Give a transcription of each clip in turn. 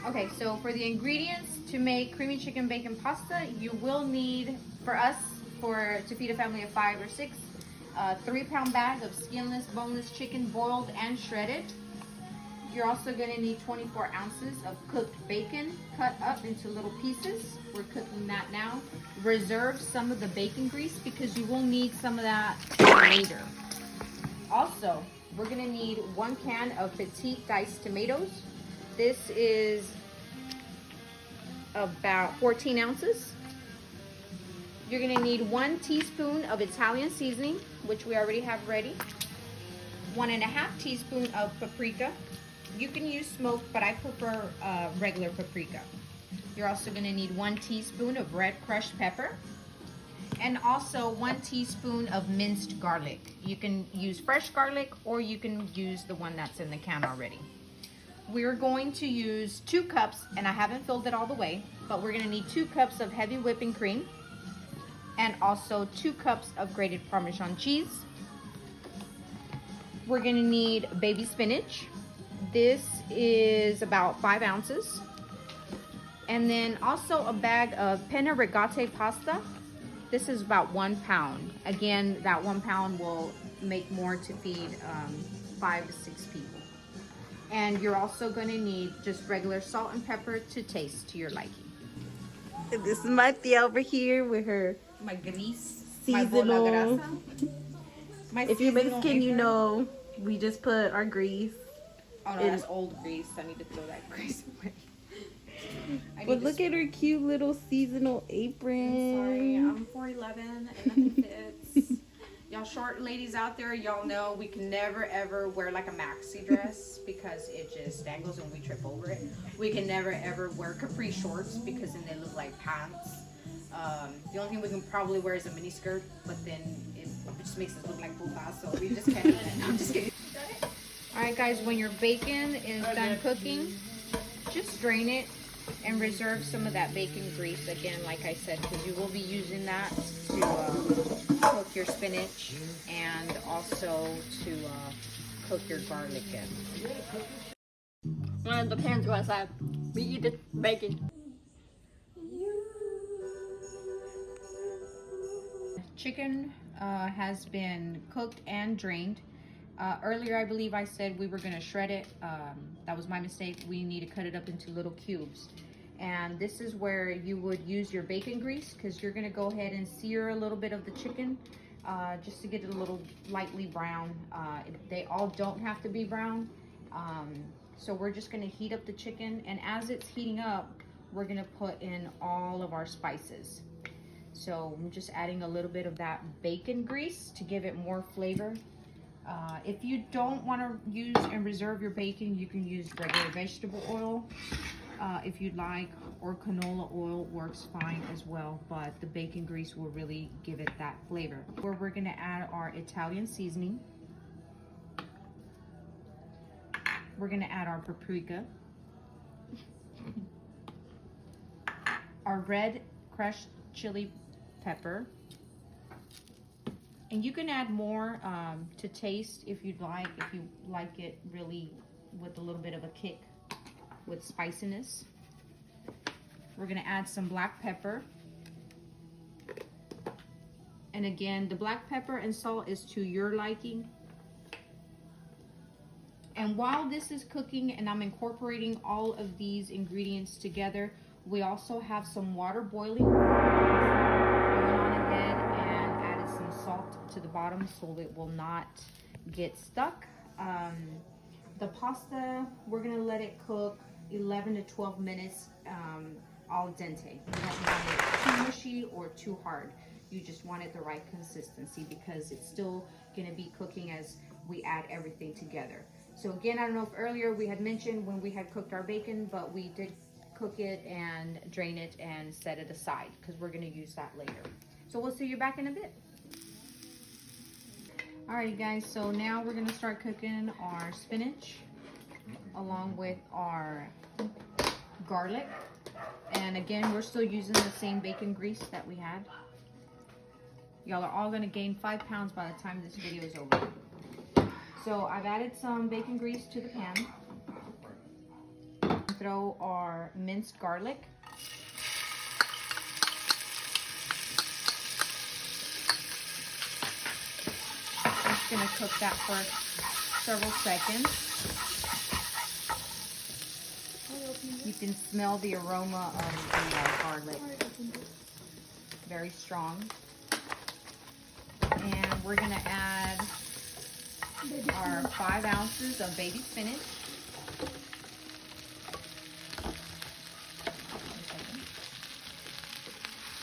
Okay, so for the ingredients to make creamy chicken bacon pasta, you will need, for us, to feed a family of 5 or 6, a 3-pound bag of skinless, boneless chicken, boiled and shredded. You're also going to need 24 ounces of cooked bacon cut up into little pieces. We're cooking that now. Reserve some of the bacon grease because you will need some of that later. Also, we're going to need 1 can of petite diced tomatoes. This is about 14 ounces. You're going to need 1 teaspoon of Italian seasoning, which we already have ready. 1.5 teaspoon of paprika. You can use smoked, but I prefer regular paprika. You're also going to need 1 teaspoon of red crushed pepper. And also 1 teaspoon of minced garlic. You can use fresh garlic or you can use the one that's in the can already. We're going to use 2 cups, and I haven't filled it all the way, but we're going to need 2 cups of heavy whipping cream and also 2 cups of grated Parmesan cheese. We're going to need baby spinach. This is about 5 ounces. And then also a bag of penne rigate pasta. This is about 1 pound. Again, that 1 pound will make more to feed 5 to 6 people. And you're also going to need just regular salt and pepper to taste to your liking. This is my Thea over here with her My grease, seasonal. If you're Mexican, apron. you know we just put our grease. Oh no, that's old grease. I need to throw that grease away. But look at her cute little seasonal apron. Sorry, I'm 4'11" and nothing fits. Y'all short ladies out there, y'all know we can never ever wear like a maxi dress because it just dangles and we trip over it. We can never ever wear capri shorts because then they look like pants. The only thing we can probably wear is a mini skirt, but then it just makes us look like putas, so we just can't. I'm just kidding. Alright guys, when your bacon is done cooking, just drain it and reserve some of that bacon grease again, like I said, because you will be using that to cook your spinach and also to cook your garlic in. And the parents go outside. We eat the bacon. Chicken has been cooked and drained. Earlier, I believe I said we were going to shred it. That was my mistake. We need to cut it up into little cubes. And this is where you would use your bacon grease because you're going to go ahead and sear a little bit of the chicken just to get it a little lightly brown. They all don't have to be brown. So we're just going to heat up the chicken. And as it's heating up, we're going to put in all of our spices. So I'm just adding a little bit of that bacon grease to give it more flavor. If you don't want to use and reserve your bacon, you can use regular vegetable oil if you'd like, or canola oil works fine as well, but the bacon grease will really give it that flavor. Where we're going to add our Italian seasoning. We're going to add our paprika, our red crushed chili pepper, and you can add more to taste if you'd like, if you like it really with a little bit of a kick with spiciness. We're going to add some black pepper. And again, the black pepper and salt is to your liking. And while this is cooking and I'm incorporating all of these ingredients together, we also have some water boiling. I went on ahead and added some salt to the bottom so it will not get stuck. The pasta, we're going to let it cook 11 to 12 minutes al dente. You don't want it too mushy or too hard. You just want it the right consistency because it's still going to be cooking as we add everything together. So again, I don't know if earlier we had mentioned when we had cooked our bacon, but we did cook it and drain it and set it aside because we're going to use that later. So we'll see you back in a bit. Alright guys, so now we're going to start cooking our spinach along with our garlic. And again, we're still using the same bacon grease that we had. Y'all are all going to gain 5 pounds by the time this video is over. So I've added some bacon grease to the pan. Throw throw our minced garlic. Just gonna cook that for several seconds. You can smell the aroma of the garlic. Very strong. And we're gonna add our 5 ounces of baby spinach.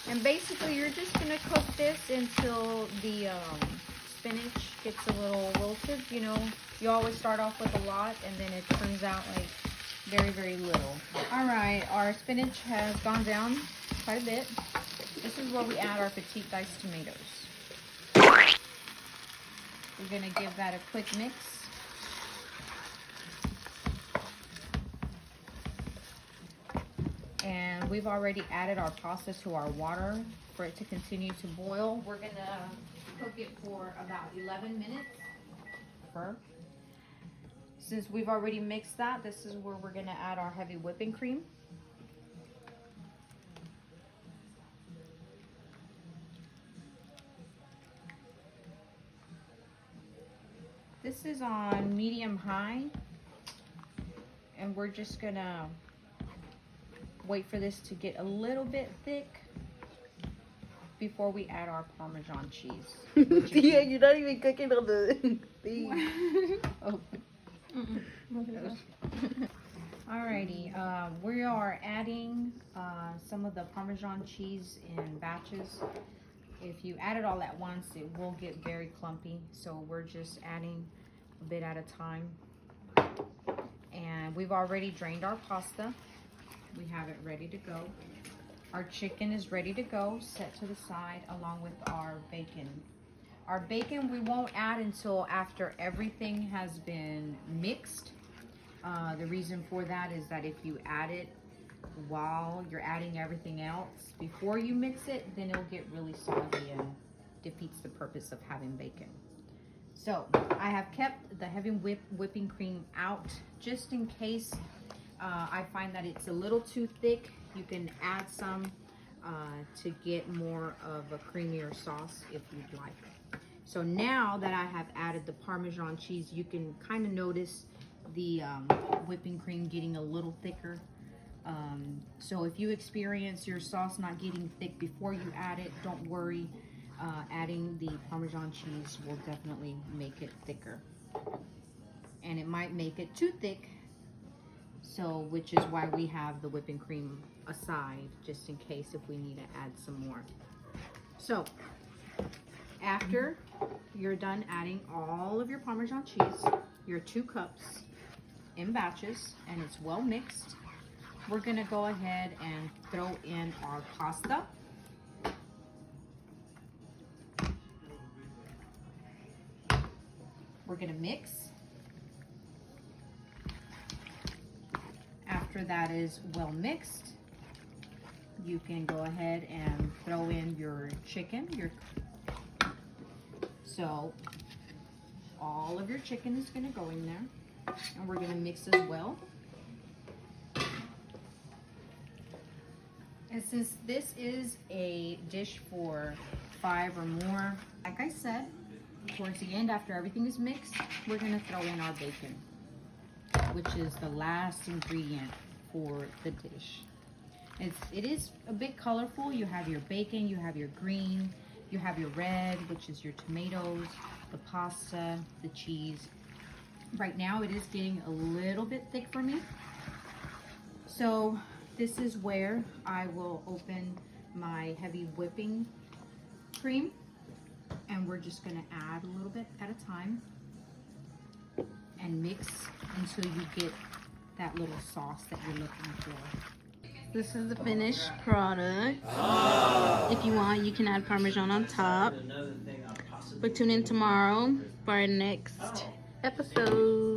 And basically you're just gonna cook this until the spinach gets a little wilted. You know, you always start off with a lot and then it turns out like very, very little. All right, our spinach has gone down quite a bit. This is where we add our petite diced tomatoes. We're gonna give that a quick mix. And we've already added our pasta to our water for it to continue to boil. We're gonna cook it for about 11 minutes. Since we've already mixed that, this is where we're gonna add our heavy whipping cream. This is on medium-high, and we're just gonna wait for this to get a little bit thick before we add our Parmesan cheese. Yeah, you're not even cooking on the thing. Oh. Alrighty, we are adding some of the Parmesan cheese in batches. If you add it all at once, it will get very clumpy, so we're just adding a bit at a time. And we've already drained our pasta. We have it ready to go. Our chicken is ready to go, set to the side, along with our bacon. Our bacon we won't add until after everything has been mixed. The reason for that is that if you add it while you're adding everything else, before you mix it, then it'll get really soggy and defeats the purpose of having bacon. So I have kept the heavy whipping cream out just in case I find that it's a little too thick. You can add some to get more of a creamier sauce if you'd like. So now that I have added the Parmesan cheese, you can kind of notice the whipping cream getting a little thicker. So if you experience your sauce not getting thick before you add it, don't worry. Adding the Parmesan cheese will definitely make it thicker. And it might make it too thick, so which is why we have the whipping cream aside, just in case if we need to add some more. So after you're done adding all of your Parmesan cheese, your 2 cups in batches, and it's well mixed, we're gonna go ahead and throw in our pasta. We're gonna mix. After that is well mixed, you can go ahead and throw in your chicken. So all of your chicken is gonna go in there, and we're gonna mix as well. And since this is a dish for 5 or more, like I said, towards the end, after everything is mixed, we're gonna throw in our bacon, which is the last ingredient for the dish. It is a bit colorful. You have your bacon, you have your green, you have your red, which is your tomatoes, the pasta, the cheese. Right now it is getting a little bit thick for me. So this is where I will open my heavy whipping cream, and we're just gonna add a little bit at a time and mix until you get that little sauce that you're looking for. This is the finished product. If you want, you can add Parmesan on top. But tune in tomorrow for our next episode.